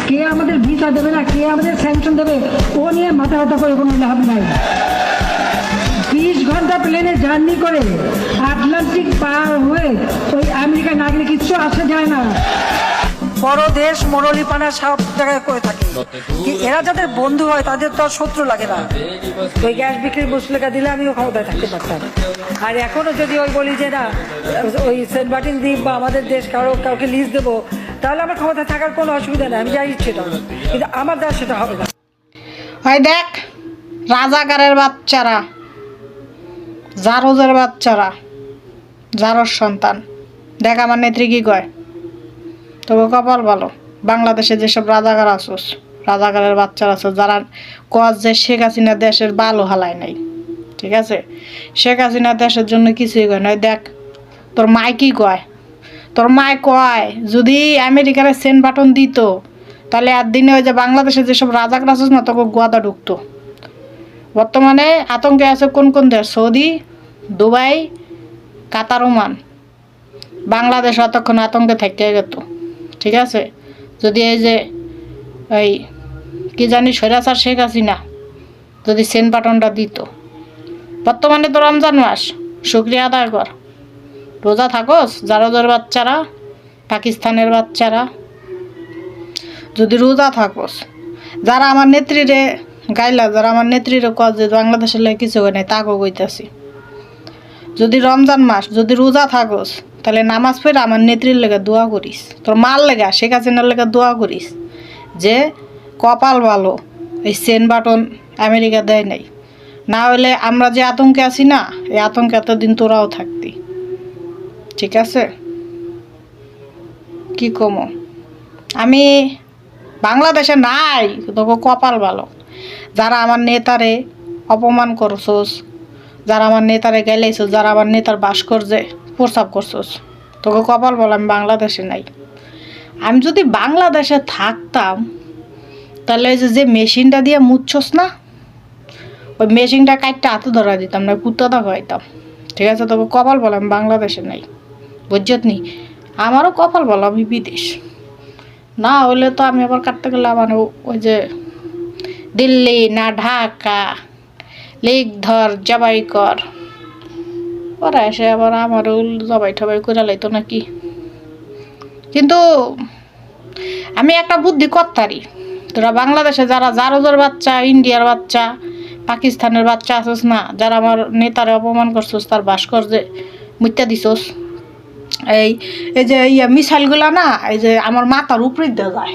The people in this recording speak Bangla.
কে আমাদের ভিসা দেবে না, কে আমাদের স্যাংশন দেবে, ও নিয়ে মাথা ব্যথা করে কোনো লাভ নাই। 20 ঘন্টা প্লেনে জার্নি করে আটলান্টিক পার হয়ে ওই আমেরিকা না গেলে কিচ্ছু আসা যায় না। বড় দেশ মরলিপানা সব জায়গায় করে থাকে, এরা যাদের বন্ধু হয় তাদের তো আর শত্রু লাগে না। ওই গ্যাস বিক্রি মুসলেখা দিলে আমিও ক্ষমতায় থাকতে পারতাম। আর এখনো যদি ওই বলি যে না ওই সেন্ট মার্টিন দ্বীপ বা আমাদের দেশ কাউকে লিজ দেবো, তাহলে আমার ক্ষমতায় থাকার কোনো অসুবিধা নেই, আমি যাই সেটা, কিন্তু আমার দ্বারা সেটা হবে না। হয় দেখ রাজাকারের বাচ্চারা, জারোজের বাচ্চারা, জারোর সন্তান, দেখ আমার নেত্রী কি কয়, তবে কপাল ভালো বাংলাদেশে যেসব রাজাকার আসোস, রাজাকারের বাচ্চারা আছো যারা কজ যে শেখ হাসিনা দেশের বালু হালায় নাই, ঠিক আছে, শেখ হাসিনা দেশের জন্য কিছুই কয় নয়। দেখ তোর মায় কি কয়, তোর মায় কয় যদি আমেরিকার সেন্ট বাটন দিত তাহলে একদিনে ওই যে বাংলাদেশে যেসব রাজাকার আসোস না তোকে গোয়াদা ঢুকতো। বর্তমানে আতঙ্কে আছে কোন কোন দেশ, সৌদি, দুবাই, কাতার, ওমান। বাংলাদেশ অতক্ষণ আতঙ্কে থেকে গেত, ঠিক আছে, যদি এই যে এই কি জানি স্বৈরাচার শেখ হাসিনা যদি সেন্ট বাটনটা দিত। বর্তমানে তো রমজান মাস, শুকরিয়া আদায় কর, রোজা থাকোস, জারোজের বাচ্চারা, পাকিস্তানের বাচ্চারা, যদি রোজা থাকোস, যারা আমার নেত্রীরে গাইলা, যারা আমার নেত্রীরে কজ যে বাংলাদেশের লাগে কিছু হয় নাই, তাকেও কইতাছি যদি রমজান মাস যদি রোজা থাকোস তাহলে নামাজ পড়ে আমার নেত্রীর লেগে দোয়া করিস, তোর মার লেগা শেখ হাসিনার লেগে দোয়া করিস যে কপাল ভালো এই সেন্ট বাটন আমেরিকা দেয় নাই, না হলে আমরা যে আতঙ্কে আছি না, এই আতঙ্কে এতদিন তোরাও থাকতি, ঠিক আছে। কি কমো আমি বাংলাদেশে নাই, তোকে কপাল ভালো, যারা আমার নেতারে অপমান করছোস, যারা আমার নেতারে গেলেছোস, যারা আমার নেতার ভাস্কর্যে প্রস্তাব করছোস, তোকে কপাল ভালো আমি বাংলাদেশে নাই। আমি যদি বাংলাদেশে থাকতাম তাহলে ওই যে মেশিনটা দিয়ে মুছছস না, ওই মেশিনটা কাটতে হাতে ধরা দিতাম না, কুত্তাটা খাইতাম, ঠিক আছে। তোকে কপাল ভালো আমি বাংলাদেশে নাই, বুঝছত নি, আমারও কপাল ভালো আমি বিদেশ, না হলে তো আমি আবার কাটতে গেলে মানে ওই যে দিল্লি না ঢাকা লিখ ধর জবাই কর, ওরা এসে আবার আমারও জবাই টবাই করে লাইতো নাকি। কিন্তু আমি একটা বুদ্ধি করতারি, তোরা বাংলাদেশে যারা জারোজের বাচ্চা, ইন্ডিয়ার বাচ্চা, পাকিস্তানের বাচ্চা আছোস না, যারা আমার নেতারে অপমান করছোস, তার ভাস্কর্যে মুত্যা দিছোস, এই এই যে মিসাইলগুলা না এই যে আমার মাথার উপরে দেওয়া যায়,